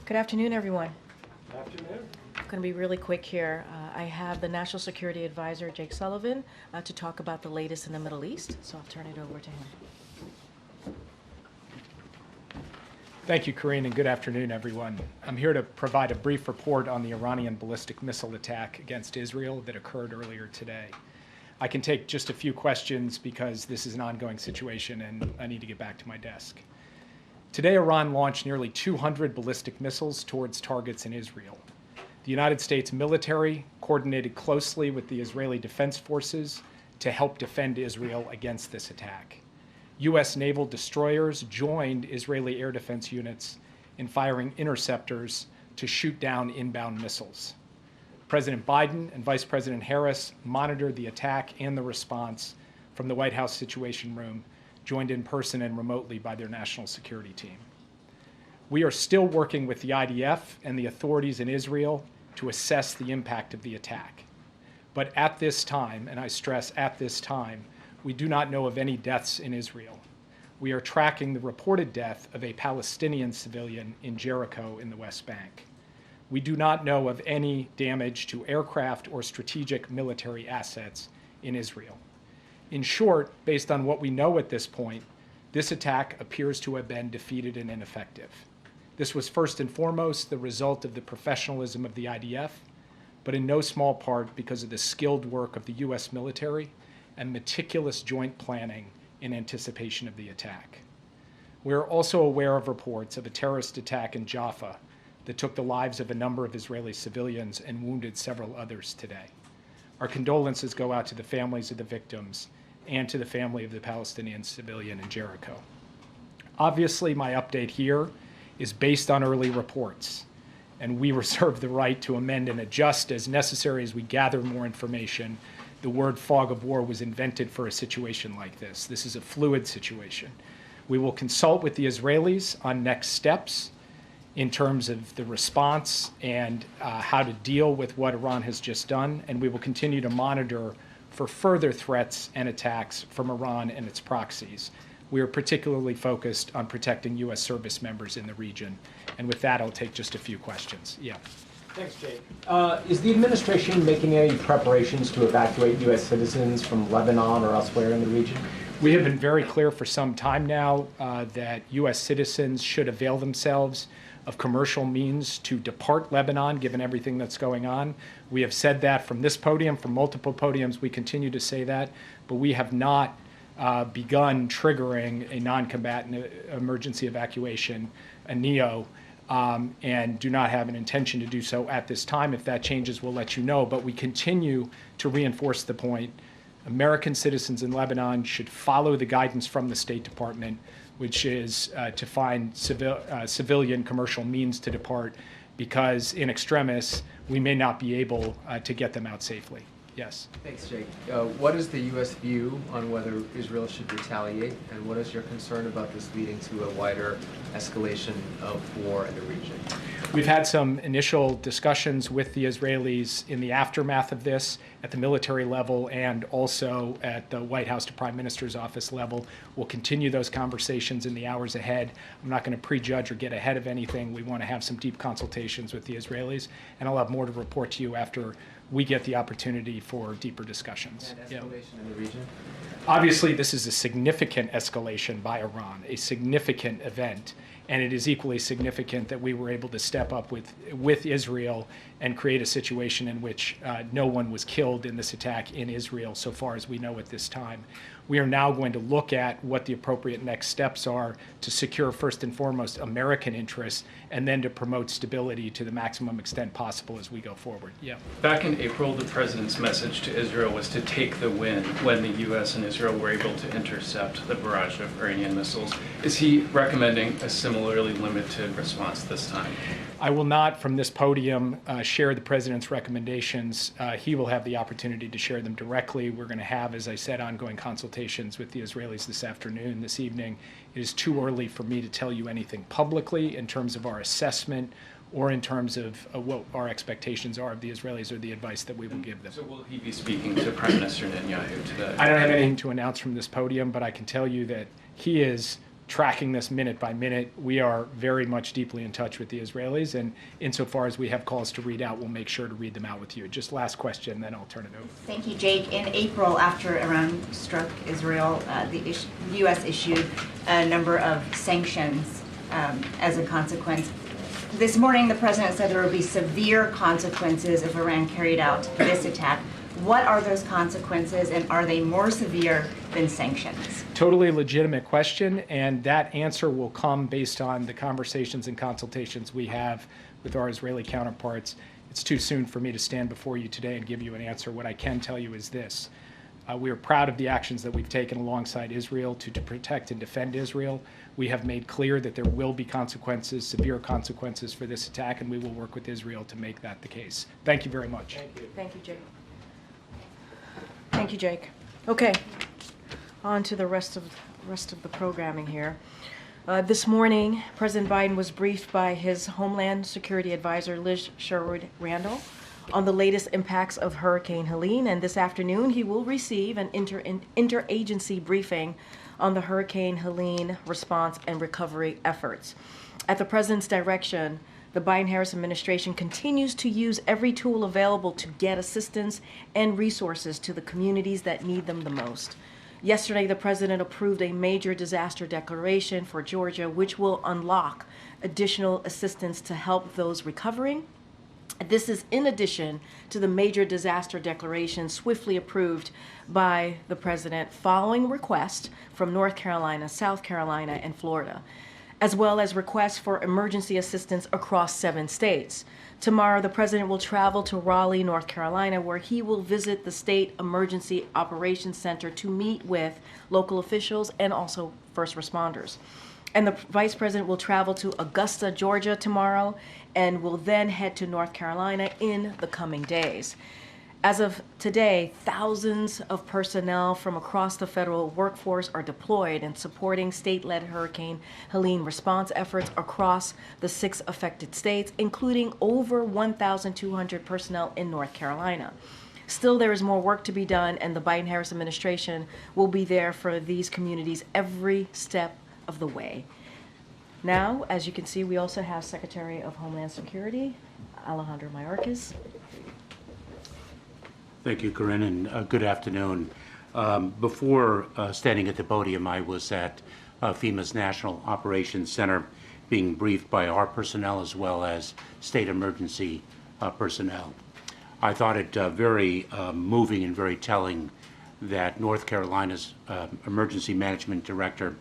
Good afternoon, everyone. Good afternoon. I'm going to be really quick here. I have the National Security Advisor, Jake Sullivan, to talk about the latest in the Middle East, so I'll turn it over to him. Thank you, Karine, and good afternoon, everyone. I'm here to provide a brief report on the Iranian ballistic missile attack against Israel that occurred earlier today. I can take just a few questions because this is an ongoing situation and I need to get back to my desk. Today, Iran launched nearly 200 ballistic missiles towards targets in Israel. The United States military coordinated closely with the Israeli Defense Forces to help defend Israel against this attack. U.S. naval destroyers joined Israeli air defense units in firing interceptors to shoot down inbound missiles. President Biden and Vice President Harris monitored the attack and the response from the White House Situation Room, joined in person and remotely by their national security team. We are still working with the IDF and the authorities in Israel to assess the impact of the attack. But at this time, and I stress at this time, we do not know of any deaths in Israel. We are tracking the reported death of a Palestinian civilian in Jericho in the West Bank. We do not know of any damage to aircraft or strategic military assets in Israel. In short, based on what we know at this point, this attack appears to have been defeated and ineffective. This was first and foremost the result of the professionalism of the IDF, but in no small part because of the skilled work of the U.S. military and meticulous joint planning in anticipation of the attack. We are also aware of reports of a terrorist attack in Jaffa that took the lives of a number of Israeli civilians and wounded several others today. Our condolences go out to the families of the victims and to the family of the Palestinian civilian in Jericho. Obviously, my update here is based on early reports, and we reserve the right to amend and adjust as necessary as we gather more information. The word fog of war was invented for a situation like this. This is a fluid situation. We will consult with the Israelis on next steps in terms of the response and how to deal with what Iran has just done, and we will continue to monitor for further threats and attacks from Iran and its proxies. We are particularly focused on protecting U.S. service members in the region. And with that, I'll take just a few questions. Yeah. Thanks, Jake. Is the administration making any preparations to evacuate U.S. citizens from Lebanon or elsewhere in the region? We have been very clear for some time now that U.S. citizens should avail themselves of commercial means to depart Lebanon, given everything that's going on. We have said that from this podium, from multiple podiums. We continue to say that, but we have not begun triggering a non-combatant emergency evacuation, a NEO, and do not have an intention to do so at this time. If that changes, we'll let you know. But we continue to reinforce the point. American citizens in Lebanon should follow the guidance from the State Department, which is to find civilian commercial means to depart, because in extremis, we may not be able to get them out safely. Yes. Thanks, Jake. What is the U.S. view on whether Israel should retaliate, and what is your concern about this leading to a wider escalation of war in the region? We've had some initial discussions with the Israelis in the aftermath of this at the military level and also at the White House to Prime Minister's office level. We'll continue those conversations in the hours ahead. I'm not going to prejudge or get ahead of anything. We want to have some deep consultations with the Israelis, and I'll have more to report to you after we get the opportunity for deeper discussions. And escalation in the region? Obviously, this is a significant escalation by Iran, a significant event, and it is equally significant that we were able to step up with Israel and create a situation in which no one was killed in this attack in Israel, so far as we know at this time. We are now going to look at what the appropriate next steps are to secure, first and foremost, American interests, and then to promote stability to the maximum extent possible as we go forward. Yeah. Back in April, the president's message to Israel was to take the win when the U.S. and Israel were able to intercept the barrage of Iranian missiles. Is he recommending a similarly limited response this time? I will not, from this podium, share the president's recommendations. He will have the opportunity to share them directly. We're going to have, as I said, ongoing consultations with the Israelis this afternoon, this evening. It is too early for me to tell you anything publicly in terms of our assessment or in terms of what our expectations are of the Israelis or the advice that we will give them. So will he be speaking to Prime Minister Netanyahu today? I don't have anything to announce from this podium, but I can tell you that he is tracking this minute by minute. We are very much deeply in touch with the Israelis, and insofar as we have calls to read out, we'll make sure to read them out with you. Just last question, then I'll turn it over. Thank you, Jake. In April, after Iran struck Israel, the U.S. issued a number of sanctions as a consequence. This morning, the president said there would be severe consequences if Iran carried out this attack. What are those consequences, and are they more severe than sanctions? Totally legitimate question, and that answer will come based on the conversations and consultations we have with our Israeli counterparts. It's too soon for me to stand before you today and give you an answer. What I can tell you is this. We are proud of the actions that we've taken alongside Israel to protect and defend Israel. We have made clear that there will be consequences, severe consequences for this attack, and we will work with Israel to make that the case. Thank you very much. Thank you. Thank you, Jake. Thank you, Jake. Okay, on to the rest of the programming here. This morning, President Biden was briefed by his Homeland Security Advisor, Liz Sherwood Randall, on the latest impacts of Hurricane Helene, and this afternoon he will receive an interagency briefing on the Hurricane Helene response and recovery efforts. At the president's direction, the Biden-Harris administration continues to use every tool available to get assistance and resources to the communities that need them the most. Yesterday, the president approved a major disaster declaration for Georgia, which will unlock additional assistance to help those recovering. This is in addition to the major disaster declaration swiftly approved by the president following requests from North Carolina, South Carolina, and Florida, as well as requests for emergency assistance across 7 states. Tomorrow, the president will travel to Raleigh, North Carolina, where he will visit the State Emergency Operations Center to meet with local officials and also first responders. And the vice president will travel to Augusta, Georgia tomorrow, and will then head to North Carolina in the coming days. As of today, thousands of personnel from across the federal workforce are deployed and supporting state-led Hurricane Helene response efforts across the 6 affected states, including over 1,200 personnel in North Carolina. Still, there is more work to be done, and the Biden-Harris administration will be there for these communities every step of the way. Now, as you can see, we also have Secretary of Homeland Security, Alejandro Mayorkas. Thank you, Karine, and good afternoon. Before standing at the podium, I was at FEMA's National Operations Center being briefed by our personnel as well as state emergency personnel. I thought it very moving and very telling that North Carolina's Emergency Management Director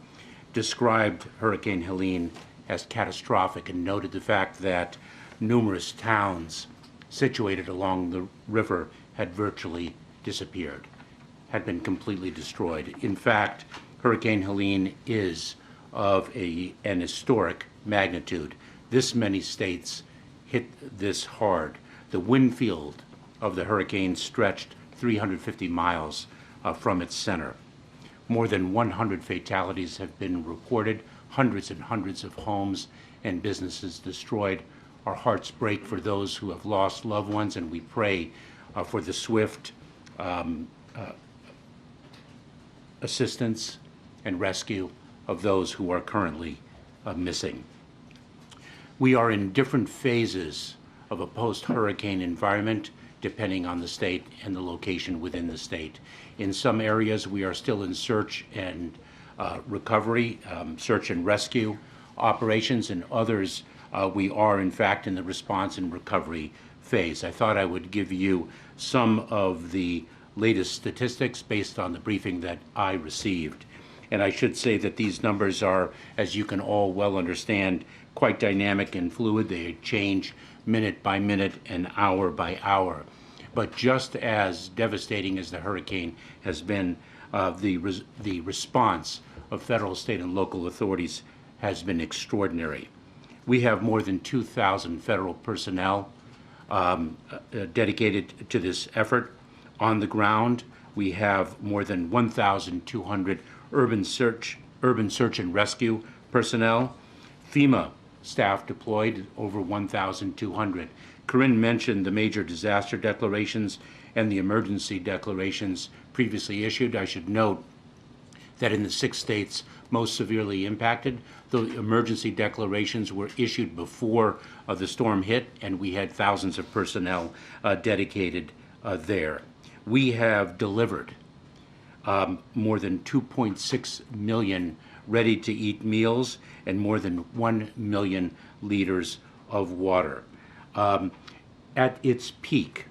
described Hurricane Helene as catastrophic and noted the fact that numerous towns situated along the river had virtually disappeared, had been completely destroyed. In fact, Hurricane Helene is of an historic magnitude. This many states hit this hard. The wind field of the hurricane stretched 350 miles from its center. More than 100 fatalities have been reported, hundreds and hundreds of homes and businesses destroyed. Our hearts break for those who have lost loved ones, and we pray for the swift assistance and rescue of those who are currently missing. We are in different phases of a post-hurricane environment depending on the state and the location within the state. In some areas, we are still in search and recovery, search and rescue operations. In others, we are, in fact, in the response and recovery phase. I thought I would give you some of the latest statistics based on the briefing that I received. And I should say that these numbers are, as you can all well understand, quite dynamic and fluid. They change minute by minute and hour by hour. But just as devastating as the hurricane has been, the response of federal, state, and local authorities has been extraordinary. We have more than 2,000 federal personnel dedicated to this effort. On the ground, we have more than 1,200 urban search and rescue personnel. FEMA staff deployed, over 1,200. Karine mentioned the major disaster declarations and the emergency declarations previously issued. I should note that in the 6 states most severely impacted, the emergency declarations were issued before the storm hit, and we had thousands of personnel dedicated there. We have delivered more than 2.6 million ready-to-eat meals and more than 1 million liters of water. At its peak,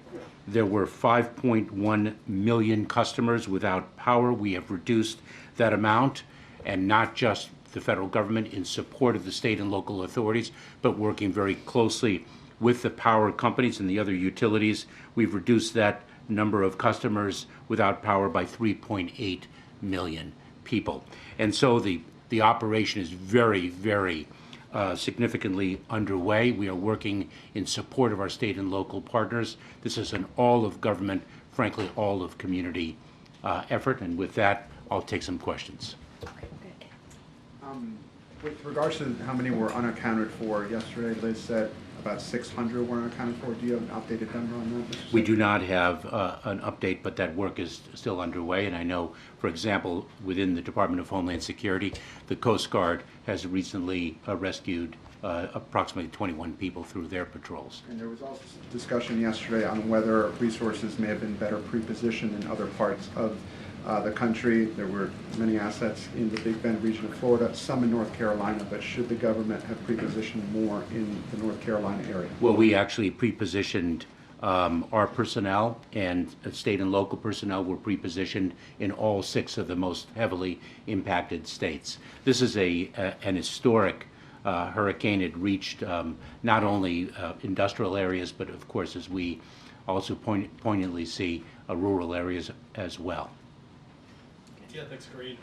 there were 5.1 million customers without power. We have reduced that amount, and not just the federal government in support of the state and local authorities, but working very closely with the power companies and the other utilities. We've reduced that number of customers without power by 3.8 million people. And so the operation is very, very significantly underway. We are working in support of our state and local partners. This is an all-of-government, frankly, all-of-community effort. And with that, I'll take some questions. With regards to how many were unaccounted for, yesterday Liz said about 600 were unaccounted for. Do you have an updated number on that? We do not have an update, but that work is still underway. And I know, for example, within the Department of Homeland Security, the Coast Guard has recently rescued approximately 21 people through their patrols. And there was also discussion yesterday on whether resources may have been better pre-positioned in other parts of the country. There were many assets in the Big Bend region of Florida, some in North Carolina, but should the government have pre-positioned more in the North Carolina area? Well, we actually pre-positioned our personnel, and state and local personnel were pre-positioned in all 6 of the most heavily impacted states. This is an historic hurricane. It reached not only industrial areas, but of course, as we also poignantly see, rural areas as well. Yeah, thanks, Karine.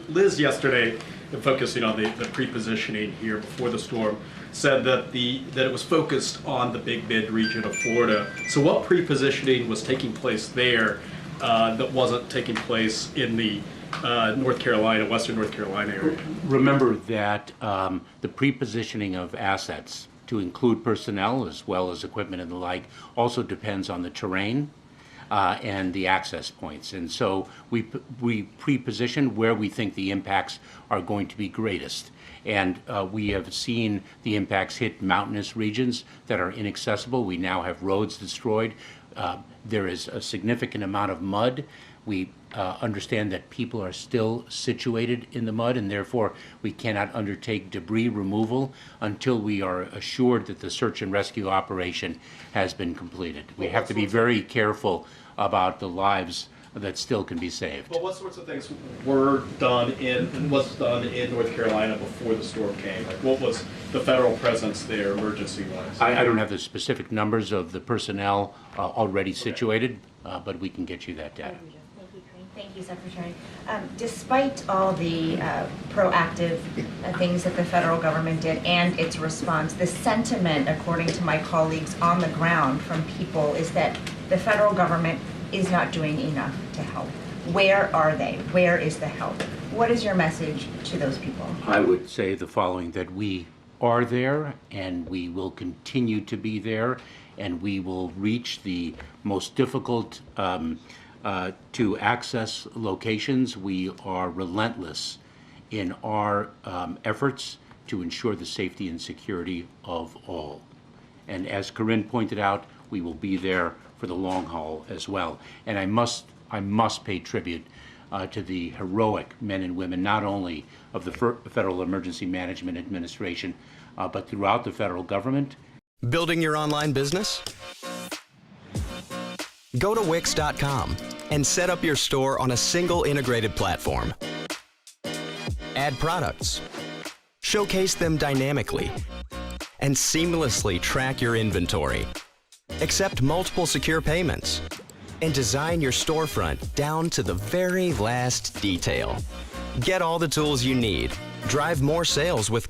Liz yesterday, focusing on the pre-positioning here before the storm, said that it was focused on the Big Bend region of Florida. So what pre-positioning was taking place there that wasn't taking place in the North Carolina, Western North Carolina area? Remember that the pre-positioning of assets, to include personnel as well as equipment and the like, also depends on the terrain and the access points. And so we pre-position where we think the impacts are going to be greatest. And we have seen the impacts hit mountainous regions that are inaccessible. We now have roads destroyed. There is a significant amount of mud. We understand that people are still situated in the mud, and therefore we cannot undertake debris removal until we are assured that the search and rescue operation has been completed. We have to be very careful about the lives that still can be saved. Well, what sorts of things were done in North Carolina before the storm came? Like, what was the federal presence there, emergency-wise? I don't have the specific numbers of the personnel already situated, but we can get you that data. Thank you, Secretary. Despite all the proactive things that the federal government did and its response, the sentiment, according to my colleagues on the ground from people, is that the federal government is not doing enough to help. Where are they? Where is the help? What is your message to those people? I would say the following, that we are there and we will continue to be there, and we will reach the most difficult to access locations. We are relentless in our efforts to ensure the safety and security of all. And as Karine pointed out, we will be there for the long haul as well. And I must pay tribute to the heroic men and women, not only of the Federal Emergency Management Administration, but throughout the federal government. Building your online business? Go to Wix.com and set up your store on a single integrated platform. Add products, showcase them dynamically, and seamlessly track your inventory. Accept multiple secure payments, and design your storefront down to the very last detail. Get all the tools you need. Drive more sales with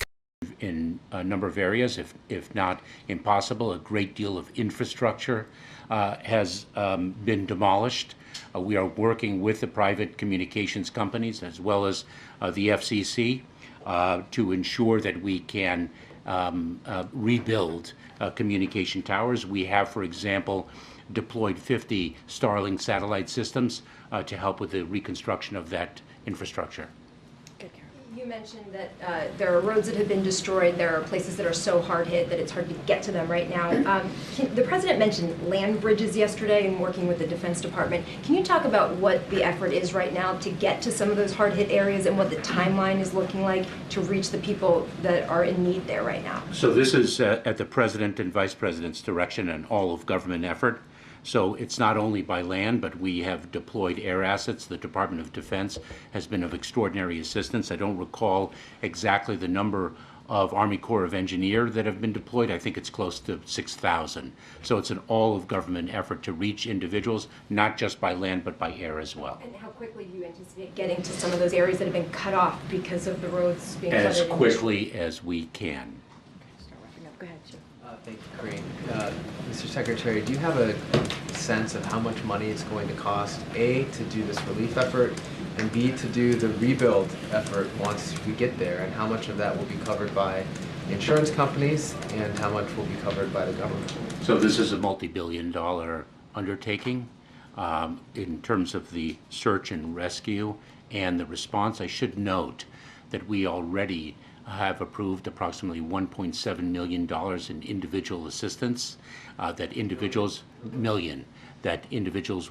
in a number of areas, if not impossible. A great deal of infrastructure has been demolished. We are working with the private communications companies as well as the FCC to ensure that we can rebuild communication towers. We have, for example, deployed 50 Starlink satellite systems to help with the reconstruction of that infrastructure. You mentioned that there are roads that have been destroyed. There are places that are so hard hit that it's hard to get to them right now. The president mentioned land bridges yesterday and working with the Defense Department. Can you talk about what the effort is right now to get to some of those hard hit areas and what the timeline is looking like to reach the people that are in need there right now? So this is at the president and vice president's direction, an all-of-government effort. So it's not only by land, but we have deployed air assets. The Department of Defense has been of extraordinary assistance. I don't recall exactly the number of Army Corps of Engineers that have been deployed. I think it's close to 6,000. So it's an all-of-government effort to reach individuals, not just by land, but by air as well. And how quickly do you anticipate getting to some of those areas that have been cut off because of the roads being flooded? As quickly as we can. Start wrapping up. Go ahead, Jim. Thank you, Karine. Mr. Secretary, do you have a sense of how much money it's going to cost, A, to do this relief effort, and B, to do the rebuild effort once we get there, and how much of that will be covered by insurance companies, and how much will be covered by the government? So this is a multi-billion-dollar undertaking. In terms of the search and rescue and the response, I should note that we already have approved approximately $1.7 million in individual assistance that individuals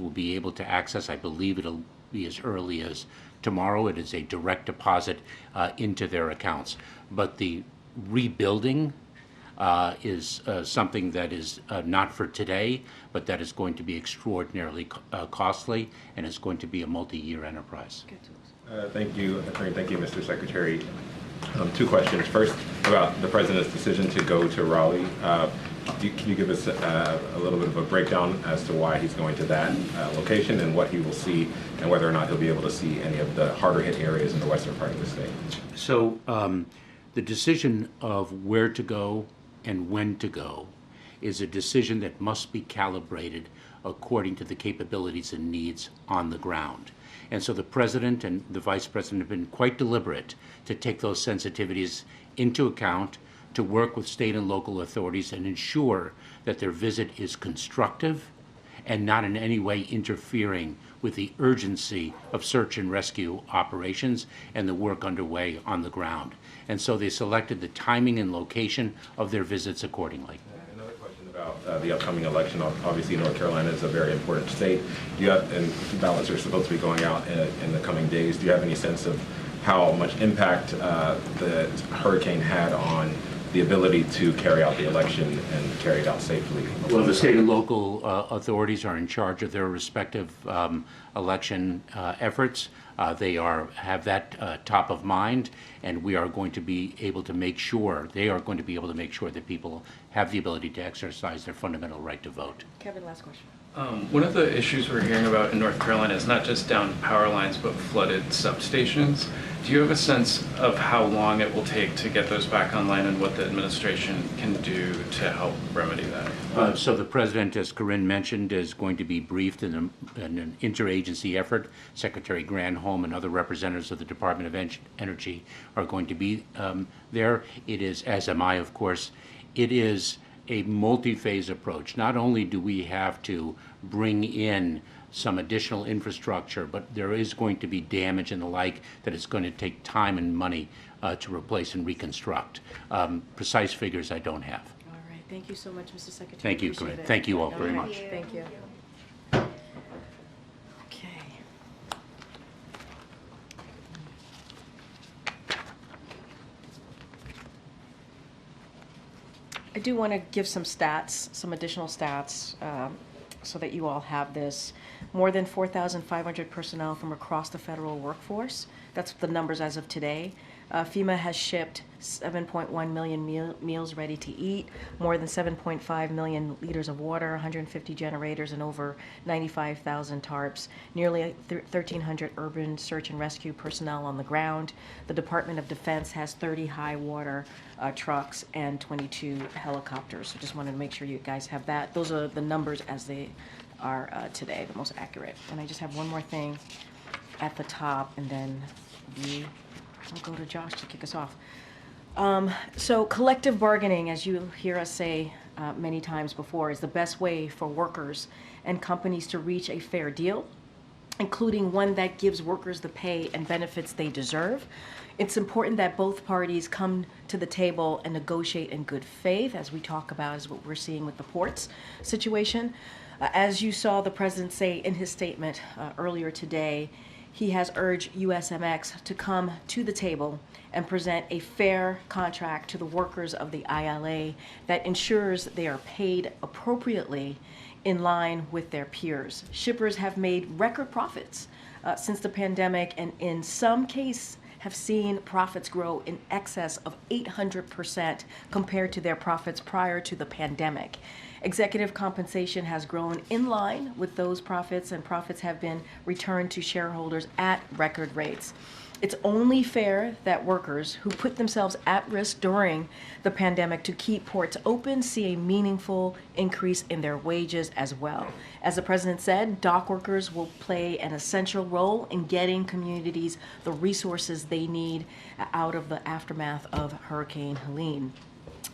will be able to access. I believe it'll be as early as tomorrow. It is a direct deposit into their accounts. But the rebuilding is something that is not for today, but that is going to be extraordinarily costly and is going to be a multi-year enterprise. Thank you, Attorney. Thank you, Mr. Secretary. Two questions. First, about the President's decision to go to Raleigh. Can you give us a little bit of a breakdown as to why he's going to that location and what he will see and whether or not he'll be able to see any of the harder hit areas in the western part of the state? So the decision of where to go and when to go is a decision that must be calibrated according to the capabilities and needs on the ground. And so the President and the Vice President have been quite deliberate to take those sensitivities into account, to work with state and local authorities and ensure that their visit is constructive and not in any way interfering with the urgency of search and rescue operations and the work underway on the ground. And so they selected the timing and location of their visits accordingly. Another question about the upcoming election. Obviously, North Carolina is a very important state. Do you have, and ballots are supposed to be going out in the coming days. Do you have any sense of how much impact the hurricane had on the ability to carry out the election and carry it out safely? Well, the state and local authorities are in charge of their respective election efforts. They have that top of mind, and we are going to be able to make sure, they are going to be able to make sure that people have the ability to exercise their fundamental right to vote. Kevin, last question. One of the issues we're hearing about in North Carolina is not just down power lines, but flooded substations. Do you have a sense of how long it will take to get those back online and what the administration can do to help remedy that? So the President, as Karine mentioned, is going to be briefed in an interagency effort. Secretary Granholm and other representatives of the Department of Energy are going to be there. It is, as am I, of course, it is a multi-phase approach. Not only do we have to bring in some additional infrastructure, but there is going to be damage and the like that it's going to take time and money to replace and reconstruct. Precise figures I don't have. All right. Thank you so much, Mr. Secretary. Thank you, Appreciate Corinne. it. Thank you all very much. Thank you. Okay. I do want to give some stats, some additional stats, so that you all have this. More than 4,500 personnel from across the federal workforce. That's the numbers as of today. FEMA has shipped 7.1 million meals ready to eat, more than 7.5 million liters of water, 150 generators, and over 95,000 tarps. Nearly 1,300 urban search and rescue personnel on the ground. The Department of Defense has 30 high water trucks and 22 helicopters. So just wanted to make sure you guys have that. Those are the numbers as they are today, the most accurate. And I just have one more thing at the top, and then I'll go to Josh to kick us off. So collective bargaining, as you hear us say many times before, is the best way for workers and companies to reach a fair deal, including one that gives workers the pay and benefits they deserve. It's important that both parties come to the table and negotiate in good faith, as we talk about, is what we're seeing with the ports situation. As you saw the president say in his statement earlier today, he has urged USMX to come to the table and present a fair contract to the workers of the ILA that ensures they are paid appropriately in line with their peers. Shippers have made record profits since the pandemic, and in some cases have seen profits grow in excess of 800% compared to their profits prior to the pandemic. Executive compensation has grown in line with those profits, and profits have been returned to shareholders at record rates. It's only fair that workers who put themselves at risk during the pandemic to keep ports open see a meaningful increase in their wages as well. As the president said, dock workers will play an essential role in getting communities the resources they need out of the aftermath of Hurricane Helene.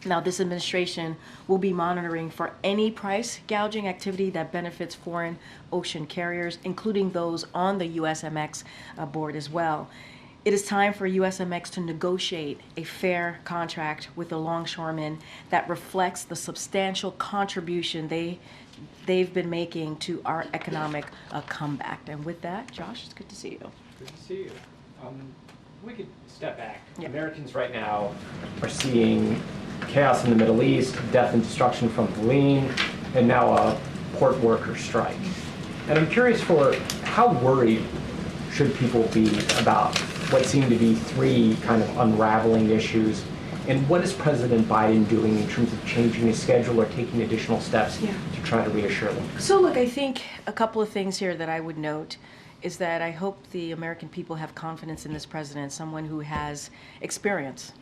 Now, this administration will be monitoring for any price gouging activity that benefits foreign ocean carriers, including those on the USMX board as well. It is time for USMX to negotiate a fair contract with the longshoremen that reflects the substantial contribution they've been making to our economic comeback. And with that, Josh, it's good to see you. Good to see you. We could step back. Yeah. Americans right now are seeing chaos in the Middle East, death and destruction from Helene, and now a port worker strike. And I'm curious for how worried should people be about what seem to be three kind of unraveling issues, and what is President Biden doing in terms of changing his schedule or taking additional steps to try to reassure them? So look, I think a couple of things here that I would note is that I hope the American people have confidence in this president, someone who has experience,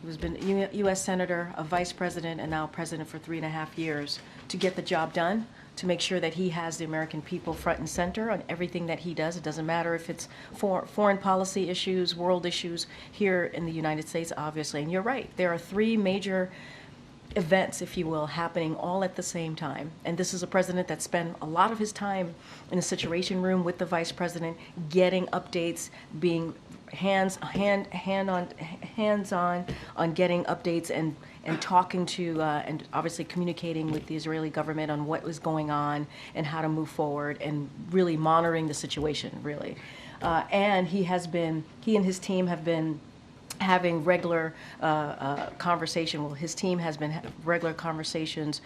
who's been a U.S. Senator, a Vice President, and now President for 3.5 years, to get the job done, to make sure that he has the American people front and center on everything that he does. It doesn't matter if it's foreign policy issues, world issues here in the United States, obviously. And you're right, there are three major events, if you will, happening all at the same time. And this is a president that spent a lot of his time in the Situation Room with the Vice President, getting updates, being hands-on on getting updates and talking to and obviously communicating with the Israeli government on what was going on and how to move forward, and really monitoring the situation, really. And he and his team have been having regular conversation. Well, his team has been regular conversations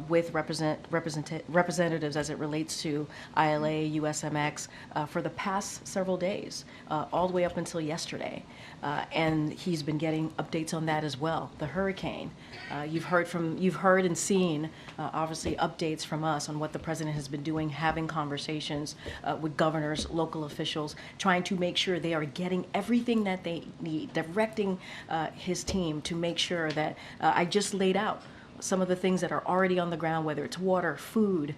with representatives as it relates to ILA, USMX for the past several days, all the way up until yesterday. And he's been getting updates on that as well. The hurricane, you've heard and seen obviously updates from us on what the president has been doing, having conversations with governors, local officials, trying to make sure they are getting everything that they need, directing his team to make sure that I just laid out some of the things that are already on the ground, whether it's water, food,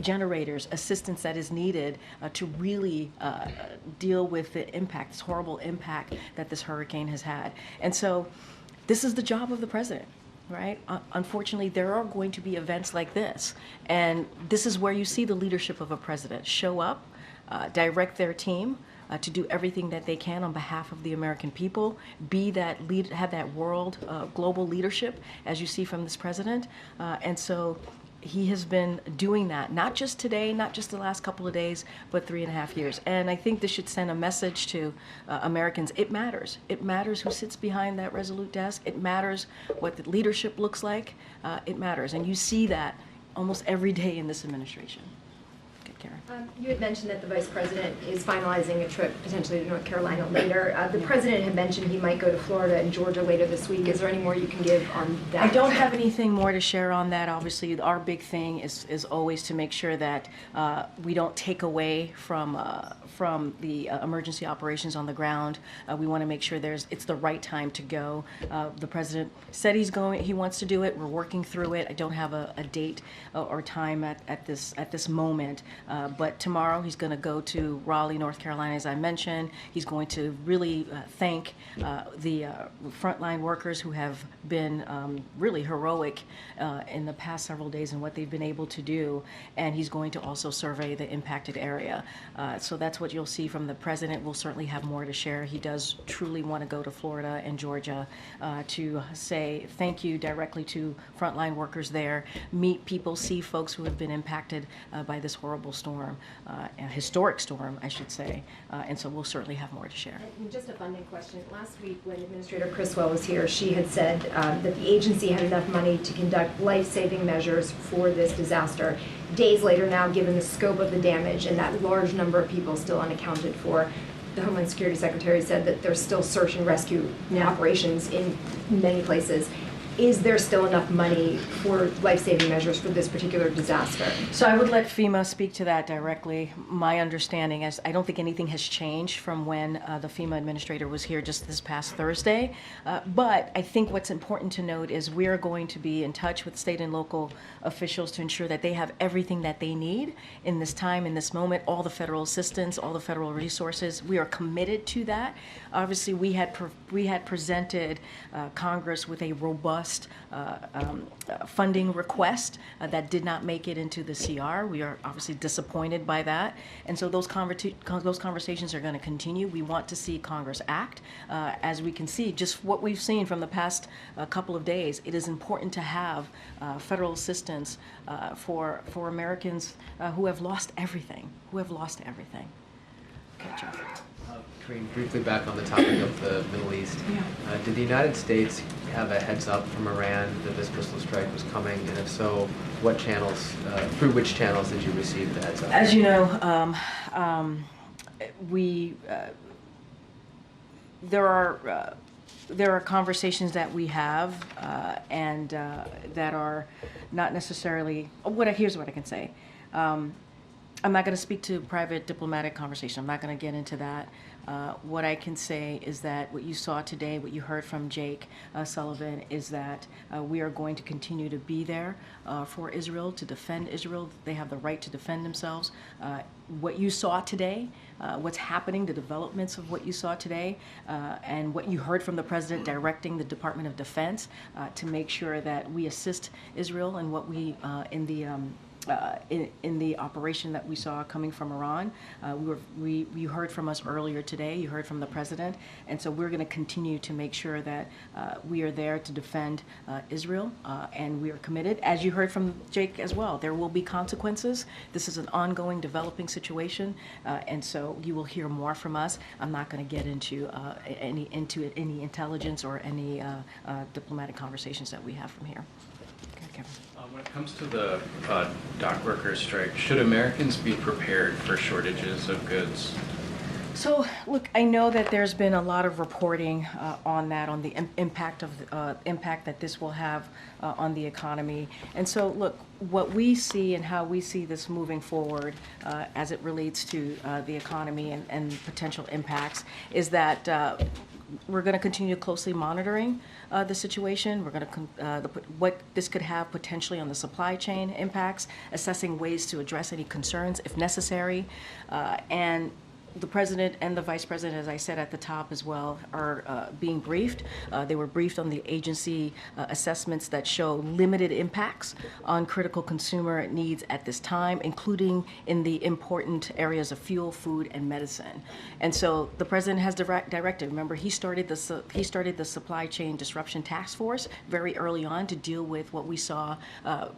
generators, assistance that is needed to really deal with the impact, this horrible impact that this hurricane has had. And so this is the job of the president, right? Unfortunately, there are going to be events like this. And this is where you see the leadership of a president show up, direct their team, to do everything that they can on behalf of the American people, be that have that world, global leadership, as you see from this president. And so he has been doing that, not just today, not just the last couple of days, but 3.5 years. And I think this should send a message to Americans. It matters. It matters who sits behind that resolute desk. It matters what the leadership looks like. It matters. And you see that almost every day in this administration. Karen. You had mentioned that the Vice President is finalizing a trip potentially to North Carolina later. The President had mentioned he might go to Florida and Georgia later this week. Is there any more you can give on that? I don't have anything more to share on that. Obviously, our big thing is always to make sure that we don't take away from the emergency operations on the ground. We want to make sure it's the right time to go. The President said he wants to do it. We're working through it. I don't have a date or time at this moment. But tomorrow he's going to go to Raleigh, North Carolina, as I mentioned. He's going to really thank the frontline workers who have been really heroic in the past several days and what they've been able to do. And he's going to also survey the impacted area. So that's what you'll see from the president. We'll certainly have more to share. He does truly want to go to Florida and Georgia to say thank you directly to frontline workers there, meet people, see folks who have been impacted by this horrible storm, a historic storm, I should say. And so we'll certainly have more to share. And just a funding question. Last week when Administrator Criswell was here, she had said that the agency had enough money to conduct life-saving measures for this disaster. Days later now, given the scope of the damage and that large number of people still unaccounted for, the Homeland Security Secretary said that there's still search and rescue operations in many places. Is there still enough money for life-saving measures for this particular disaster? So I would let FEMA speak to that directly. My understanding is I don't think anything has changed from when the FEMA administrator was here just this past Thursday. But I think what's important to note is we are going to be in touch with state and local officials to ensure that they have everything that they need in this time, in this moment, all the federal assistance, all the federal resources. We are committed to that. Obviously, we had presented Congress with a robust funding request that did not make it into the CR. We are obviously disappointed by that. And so those conversations are going to continue. We want to see Congress act. As we can see, just what we've seen from the past couple of days, it is important to have federal assistance for Americans who have lost everything, Okay, Jeff. Karine, briefly back on the topic of the Middle East. Did the United States have a heads up from Iran that this missile strike was coming? And if so, what channels, through which channels did you receive the heads up? As you know, there are conversations that we have and that are not necessarily, here's what I can say. I'm not going to speak to private diplomatic conversation. I'm not going to get into that. What I can say is that what you saw today, what you heard from Jake Sullivan, is that we are going to continue to be there for Israel, to defend Israel. They have the right to defend themselves. What you saw today, what's happening, the developments of what you saw today, and what you heard from the president directing the Department of Defense to make sure that we assist Israel in what we, in the operation that we saw coming from Iran. You heard from us earlier today, you heard from the president, and so we're going to continue to make sure that we are there to defend Israel, and we are committed. As you heard from Jake as well, there will be consequences. This is an ongoing, developing situation, and so you will hear more from us. I'm not going to get into any intelligence or any diplomatic conversations that we have from here. Okay, Kevin. When it comes to the dock workers strike, should Americans be prepared for shortages of goods? So, look, I know that there's been a lot of reporting on that, on the impact that this will have on the economy. And so, look, what we see and how we see this moving forward as it relates to the economy and potential impacts is that we're going to continue closely monitoring the situation. We're going to what this could have potentially on the supply chain impacts, assessing ways to address any concerns if necessary, and the president and the vice president, as I said at the top as well, are being briefed. They were briefed on the agency assessments that show limited impacts on critical consumer needs at this time, including in the important areas of fuel, food, and medicine. And so the president has directed. Remember, he started the supply chain disruption task force very early on to deal with what we saw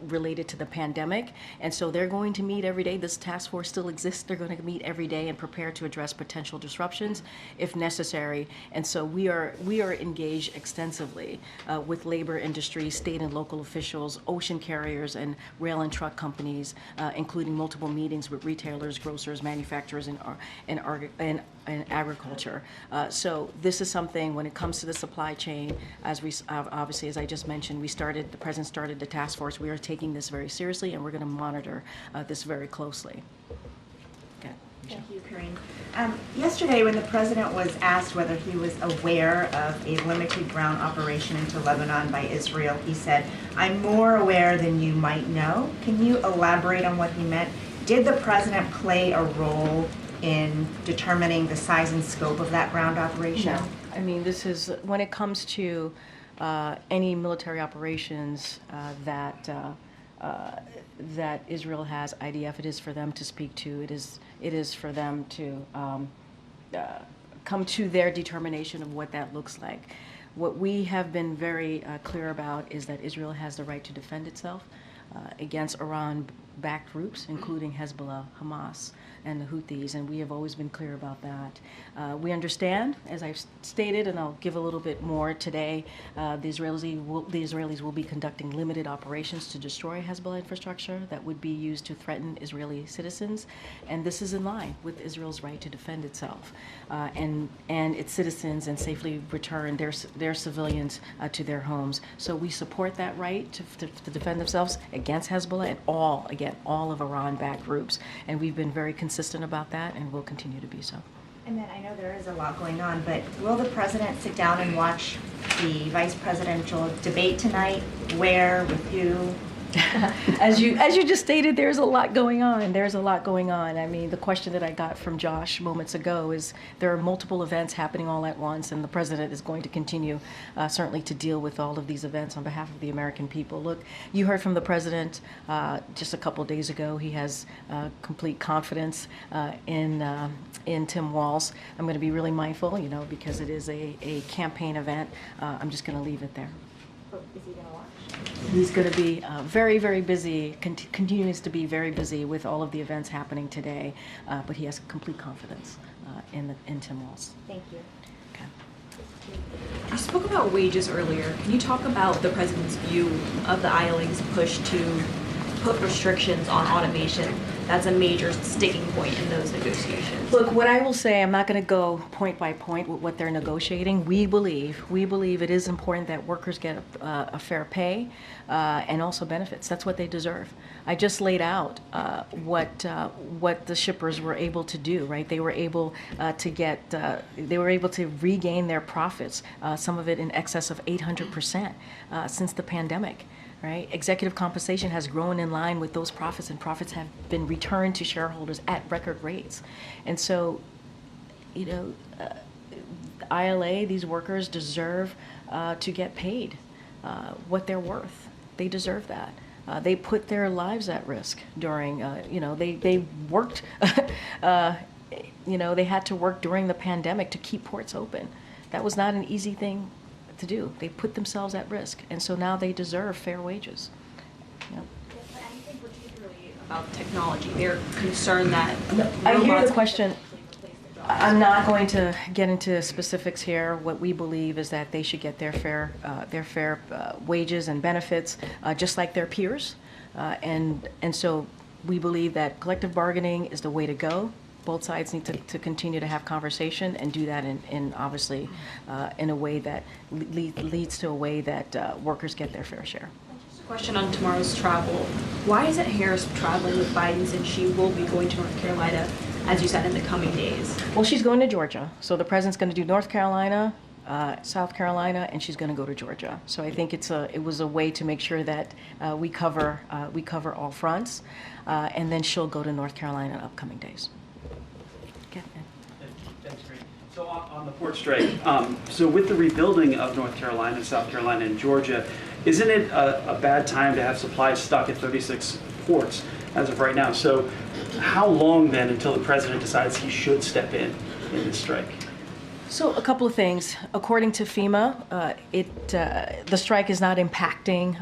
related to the pandemic. And so they're going to meet every day. This task force still exists. They're going to meet every day and prepare to address potential disruptions if necessary. And so we are engaged extensively with labor industry, state and local officials, ocean carriers, and rail and truck companies, including multiple meetings with retailers, grocers, manufacturers, and agriculture. So this is something, when it comes to the supply chain, as we obviously, as I just mentioned, the president started the task force. We are taking this very seriously, and we're going to monitor this very closely. Thank you, Karine. Yesterday, when the president was asked whether he was aware of a limited ground operation into Lebanon by Israel, he said, "I'm more aware than you might know." Can you elaborate on what he meant? Did the president play a role in determining the size and scope of that ground operation? No. I mean, this is, when it comes to any military operations that Israel has, IDF, it is for them to speak to. It is for them to come to their determination of what that looks like. What we have been very clear about is that Israel has the right to defend itself against Iran-backed groups, including Hezbollah, Hamas, and the Houthis, and we have always been clear about that. We understand, as I've stated, and I'll give a little bit more today, the Israelis will be conducting limited operations to destroy Hezbollah infrastructure that would be used to threaten Israeli citizens, and this is in line with Israel's right to defend itself and its citizens, and safely return their civilians to their homes. So we support that right to defend themselves against Hezbollah and all of Iran-backed groups, and we've been very consistent about that, and will continue to be so. And then I know there is a lot going on, but will the president sit down and watch the vice presidential debate tonight? Where, with who? As you just stated, there's a lot going on. There's a lot going on. I mean, the question that I got from Josh moments ago is there are multiple events happening all at once, and the president is going to continue certainly to deal with all of these events on behalf of the American people. Look, you heard from the president just a couple days ago. He has complete confidence in Tim Walz. I'm going to be really mindful, because it is a campaign event. I'm just going to leave it there. Is he going to watch? He's going to be very, very busy, continues to be very busy with all of the events happening today, but he has complete confidence in Tim Walz. Thank you. Okay. You spoke about wages earlier. Can you talk about the president's view of the ILA's push to put restrictions on automation? That's a major sticking point in those negotiations. Look, what I will say, I'm not going to go point by point with what they're negotiating. We believe it is important that workers get a fair pay and also benefits. That's what they deserve. I just laid out what the shippers were able to do. Right? They were able to regain their profits. Some of it in excess of 800% since the pandemic. Right? Executive compensation has grown in line with those profits, and profits have been returned to shareholders at record rates. And so, ILA, these workers deserve to get paid what they're worth. They deserve that. They put their lives at risk during, they worked, they had to work during the pandemic to keep ports open. That was not an easy thing to do. They put themselves at risk, and so now they deserve fair wages. Yep. Anything particularly about technology? They're concerned that I hear the question. I'm not going to get into specifics here. What we believe is that they should get their fair wages and benefits, just like their peers, and so we believe that collective bargaining is the way to go. Both sides need to continue to have conversation and do that in obviously in a way that leads to a way that workers get their fair share. Just a question on tomorrow's travel. Why isn't Harris traveling with Biden, since she will be going to North Carolina, as you said, in the coming days? Well, she's going to Georgia, so the president's going to do North Carolina, South Carolina, and she's going to go to Georgia. So I think it was a way to make sure that we cover all fronts, and then she'll go to North Carolina in upcoming days. That's great. So on the port strike, so with the rebuilding of North Carolina, South Carolina, and Georgia, isn't it a bad time to have supplies stuck at 36 ports as of right now? So how long then until the president decides he should step in this strike? So a couple of things. According to FEMA, the strike is not impacting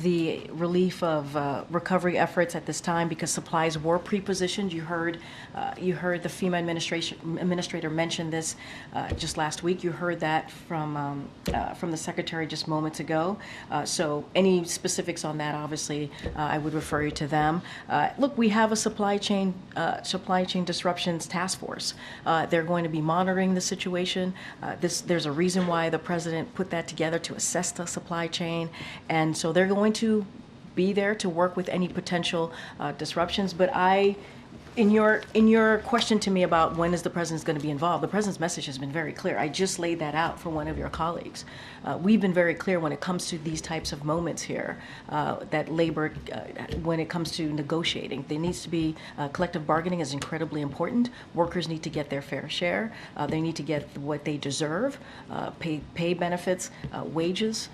the relief of recovery efforts at this time because supplies were pre-positioned. You heard the FEMA administrator mention this just last week. You heard that from the secretary just moments ago. So any specifics on that, obviously, I would refer you to them. Look, we have a supply chain disruptions task force. They're going to be monitoring the situation. There's a reason why the president put that together, to assess the supply chain, and so they're going to be there to work with any potential disruptions. But In your question to me about when is the president going to be involved, the president's message has been very clear. I just laid that out for one of your colleagues. We've been very clear when it comes to these types of moments here, that labor, when it comes to negotiating, there needs to be collective bargaining is incredibly important. Workers need to get their fair share. They need to get what they deserve, pay benefits, wages.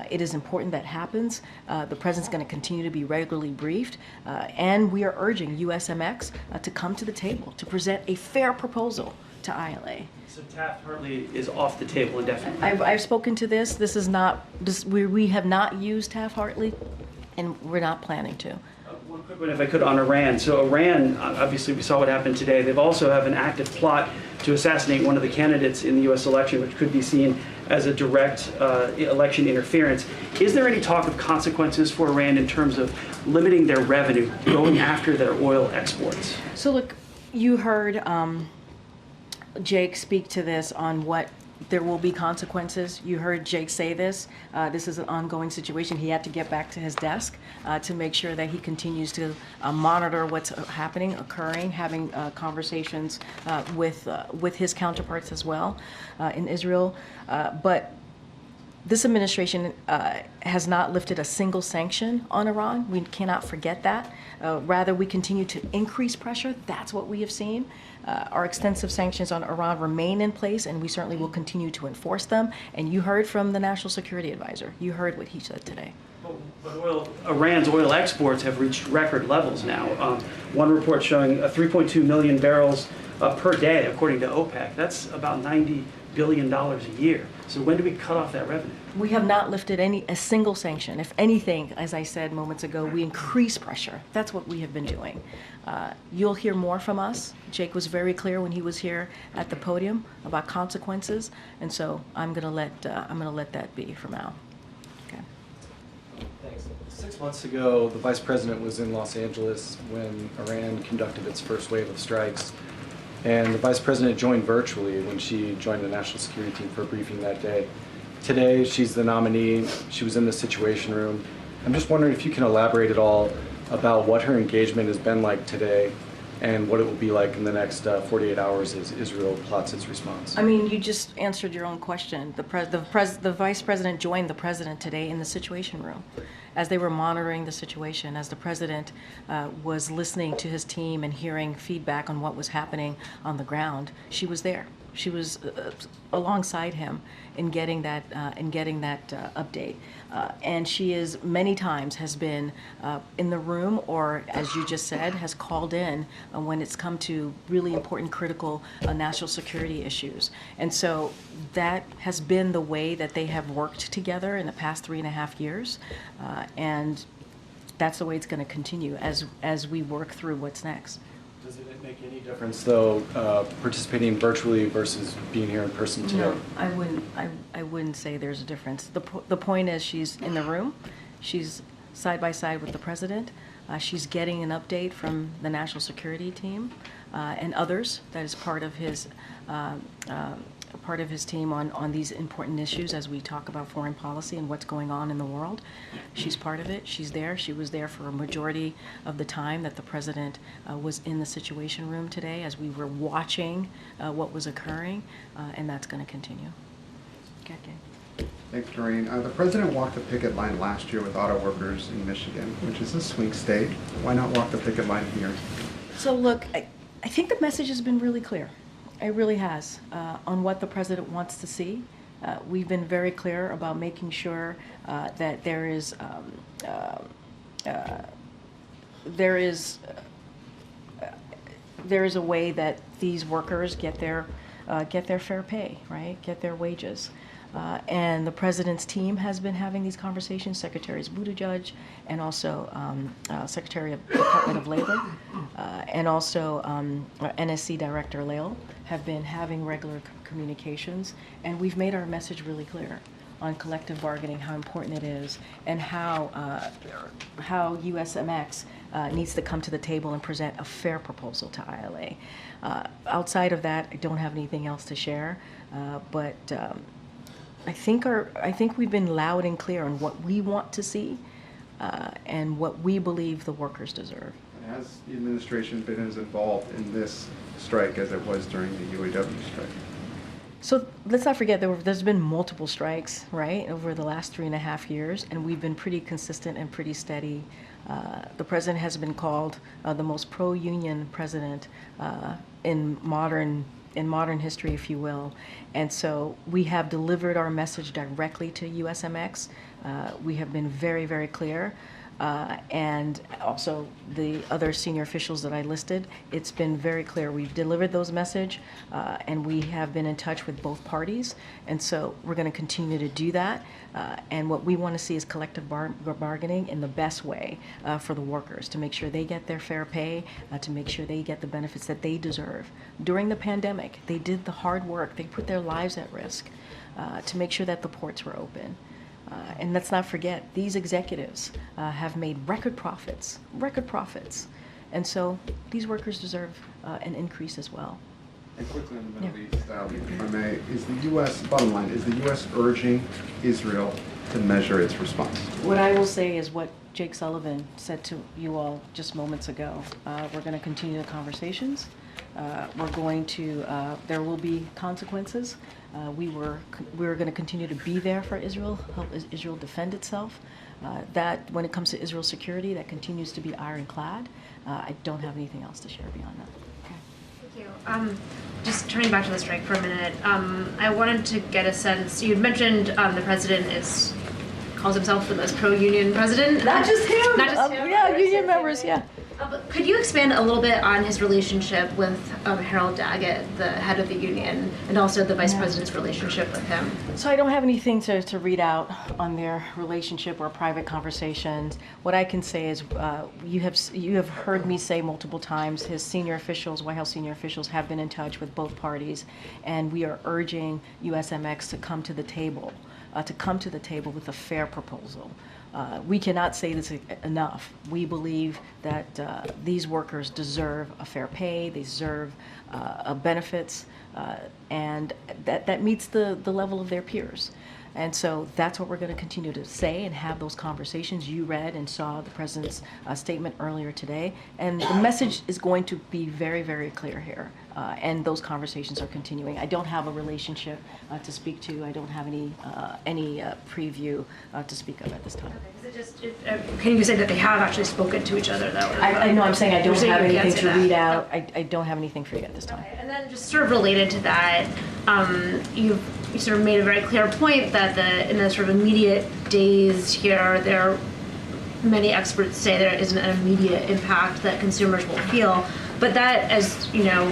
It is important that happens. The president's going to continue to be regularly briefed, and we are urging USMX to come to the table to present a fair proposal to ILA. So Taft-Hartley is off the table indefinitely. I've spoken to this. This is not, we have not used Taft-Hartley, and we're not planning to. One quick one, if I could, on Iran. So Iran, obviously we saw what happened today. They've also have an active plot to assassinate one of the candidates in the U.S. election, which could be seen as a direct election interference. Is there any talk of consequences for Iran in terms of limiting their revenue, going after their oil exports? So look, you heard Jake speak to this on what there will be consequences. You heard Jake say this. This is an ongoing situation. He had to get back to his desk to make sure that he continues to monitor what's happening, occurring, having conversations with his counterparts as well in Israel. But this administration has not lifted a single sanction on Iran. We cannot forget that. Rather, we continue to increase pressure. That's what we have seen. Our extensive sanctions on Iran remain in place, and we certainly will continue to enforce them. And you heard from the National Security Advisor. You heard what he said today. But Iran's oil exports have reached record levels now. One report showing 3.2 million barrels per day, according to OPEC. That's about $90 billion a year. So when do we cut off that revenue? We have not lifted a single sanction. If anything, as I said moments ago, we increase pressure. That's what we have been doing. You'll hear more from us. Jake was very clear when he was here at the podium about consequences, and so I'm gonna let that be for now. Okay. Thanks. 6 months ago, the Vice President was in Los Angeles when Iran conducted its first wave of strikes. And the Vice President joined virtually when she joined the National Security Team for a briefing that day. Today, she's the nominee. She was in the Situation Room. I'm just wondering if you can elaborate at all about what her engagement has been like today and what it will be like in the next 48 hours as Israel plots its response. I mean, you just answered your own question. The Vice President joined the President today in the Situation Room as they were monitoring the situation, as the President was listening to his team and hearing feedback on what was happening on the ground. She was there. She was alongside him in getting that update, and she is many times has been in the room, or as you just said, has called in when it's come to really important, critical national security issues. And so that has been the way that they have worked together in the past 3.5 years, and that's the way it's going to continue as we work through what's next. Does it make any difference, though, participating virtually versus being here in person today? No, I wouldn't say there's a difference. The point is she's in the room. She's side by side with the President. She's getting an update from the National Security Team and others. That is part of his team on these important issues as we talk about foreign policy and what's going on in the world. She's part of it. She's there. She was there for a majority of the time that the President was in the Situation Room today as we were watching what was occurring, and that's going to continue. Okay. Thanks, Karine. The President walked the picket line last year with auto workers in Michigan, which is a swing state. Why not walk the picket line here? So look, I think the message has been really clear. It really has, on what the President wants to see. We've been very clear about making sure that there is a way that these workers get their fair pay, right? Get their wages. And the President's team has been having these conversations, Secretaries Buttigieg and also Secretary of Department of Labor and also NSC Director Lael have been having regular communications, and we've made our message really clear on collective bargaining, how important it is, and how USMX needs to come to the table and present a fair proposal to ILA. Outside of that, I don't have anything else to share, but I think we've been loud and clear on what we want to see and what we believe the workers deserve. Has the administration been as involved in this strike as it was during the UAW strike? So let's not forget there's been multiple strikes, right, over the last 3.5 years, and we've been pretty consistent and pretty steady. The president has been called the most pro-union president in modern history, if you will. And so we have delivered our message directly to USMX. We have been very, very clear. And also the other senior officials that I listed, it's been very clear. We've delivered those message, and we have been in touch with both parties. And so we're going to continue to do that. And what we want to see is collective bargaining in the best way for the workers, to make sure they get their fair pay, to make sure they get the benefits that they deserve. During the pandemic, they did the hard work. They put their lives at risk to make sure that the ports were open. And let's not forget, these executives have made record profits. And so these workers deserve an increase as well. And quickly on the Middle East, if I may, is the U.S., bottom line, is the U.S. urging Israel to measure its response? What I will say is what Jake Sullivan said to you all just moments ago. We're going to continue the conversations. We're going to, there will be consequences. We're going to continue to be there for Israel, help Israel defend itself. That when it comes to Israel's security, that continues to be ironclad. I don't have anything else to share beyond that. Thank you. Just turning back to the strike for a minute, I wanted to get a sense. You had mentioned the president calls himself the most pro-union president. Not just him. Not just him. Yeah, union members. Yeah. But could you expand a little bit on his relationship with Harold Daggett, the head of the union, and also the vice president's relationship with him? So I don't have anything to read out on their relationship or private conversations. What I can say is you have heard me say multiple times his senior officials, White House senior officials, have been in touch with both parties, and we are urging USMX to come to the table with a fair proposal. We cannot say this enough. We believe that these workers deserve a fair pay, they deserve benefits, and that meets the level of their peers. And so that's what we're going to continue to say and have those conversations. You read and saw the president's statement earlier today, and the message is going to be very, very clear here. And those conversations are continuing. I don't have a relationship to speak to. I don't have any preview to speak of at this time. Can you say that they have actually spoken to each other, though? I know. I'm saying I don't have anything to read out. I don't have anything for you at this time. Okay. And then just sort of related to that, you sort of made a very clear point that in the sort of immediate days here, many experts say there isn't an immediate impact that consumers will feel. But that, as you know,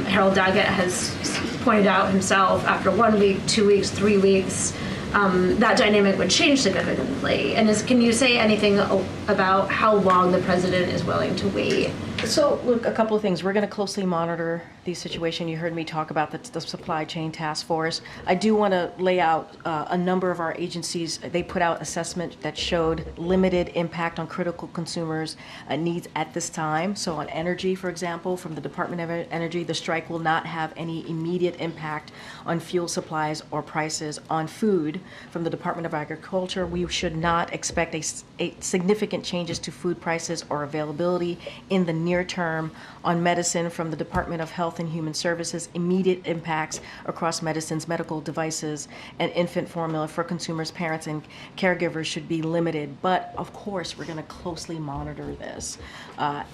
Harold Daggett has pointed out himself, after 1 week, 2 weeks, 3 weeks, that dynamic would change significantly. And can you say anything about how long the president is willing to wait? So, look, a couple of things. We're going to closely monitor the situation. You heard me talk about the supply chain task force. I do want to lay out a number of our agencies. They put out assessment that showed limited impact on critical consumers' needs at this time. So on energy, for example, from the Department of Energy, the strike will not have any immediate impact on fuel supplies or prices. On food, from the Department of Agriculture, we should not expect a significant changes to food prices or availability in the near term. On medicine, from the Department of Health and Human Services, immediate impacts across medicines, medical devices, and infant formula for consumers, parents, and caregivers should be limited. But of course, we're going to closely monitor this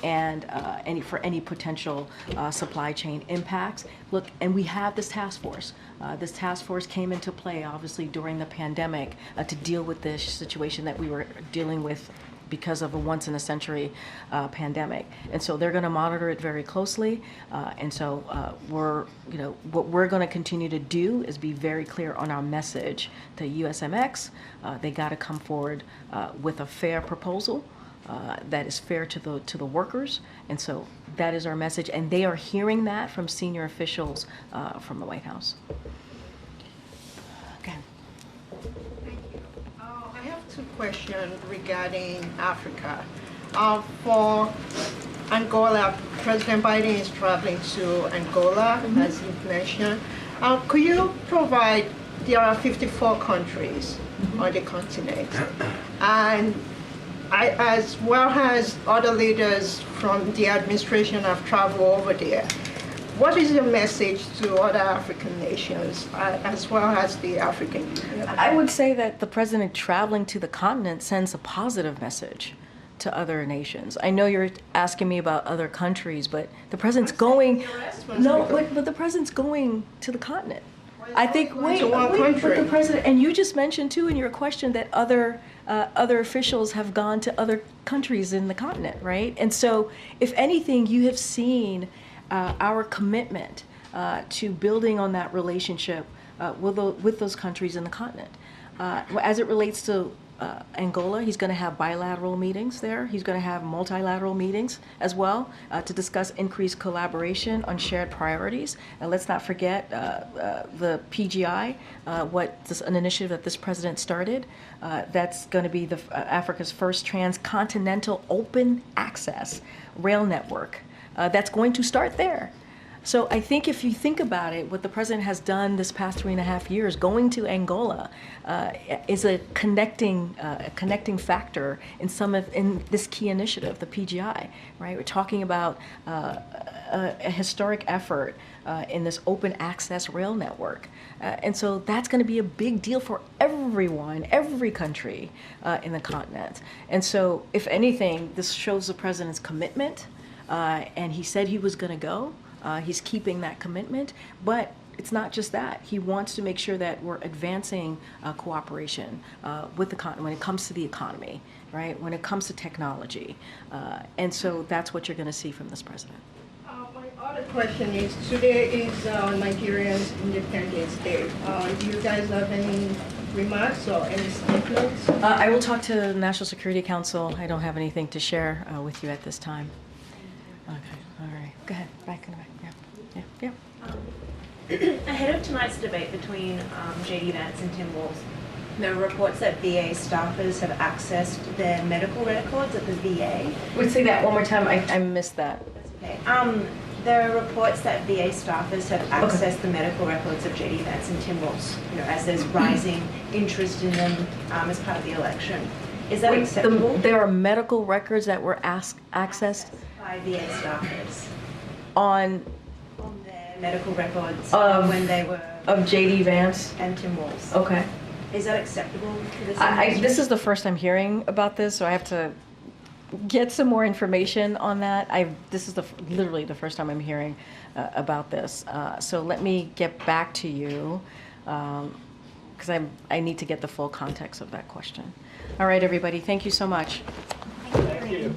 and any potential supply chain impacts. Look, and we have this task force. This task force came into play, obviously, during the pandemic to deal with this situation that we were dealing with because of a once-in-a-century pandemic. And so they're going to monitor it very closely. And so what we're going to continue to do is be very clear on our message to USMX. They got to come forward with a fair proposal that is fair to the workers. And so that is our message. And they are hearing that from senior officials from the White House. Okay. I have two questions regarding Africa. For Angola, President Biden is traveling to Angola, as you mentioned. Could you provide, there are 54 countries on the continent, and as well as other leaders from the administration have traveled over there. What is your message to other African nations, as well as the African Union? I would say that the president traveling to the continent sends a positive message to other nations. I know you're asking me about other countries, but the president's going. No, but the president's going to the continent. I think. Wait, but the president, and you just mentioned too in your question that other officials have gone to other countries in the continent, right? And so, if anything, you have seen our commitment to building on that relationship with those countries in the continent. As it relates to Angola, he's going to have bilateral meetings there. He's going to have multilateral meetings as well to discuss increased collaboration on shared priorities. And let's not forget the PGI, an initiative that this president started. That's going to be Africa's first transcontinental open access rail network. That's going to start there. So I think if you think about it, what the president has done this past 3.5 years, going to Angola, is a connecting factor in this key initiative, the PGI. Right, we're talking about a historic effort in this open access rail network, and so that's going to be a big deal for everyone, every country in the continent. And so, if anything, this shows the president's commitment, and he said he was going to go. He's keeping that commitment, but it's not just that. He wants to make sure that we're advancing cooperation with the continent when it comes to the economy, right? When it comes to technology. And so that's what you're going to see from this president. My other question is, today is Nigeria's Independence Day. Do you guys have any remarks or any statements? I will talk to the National Security Council. I don't have anything to share with you at this time. Okay, all right. Go ahead, back in the back. Yeah. Ahead of tonight's debate between J.D. Vance and Tim Walz, there are reports that VA staffers have accessed their medical records at the VA. Would say that one more time. I missed that. Okay. There are reports that VA staffers have accessed the medical records of J.D. Vance and Tim Walz, as there's rising interest in them as part of the election. Is that acceptable? There are medical records that were accessed by VA staffers on their medical records when they were of J.D. Vance and Tim Walz. Okay. Is that acceptable to this? This is the first I'm hearing about this, so I have to get some more information on that. This is literally the first time I'm hearing about this. So let me get back to you because I need to get the full context of that question. All right, everybody. Thank you so much. Thank you.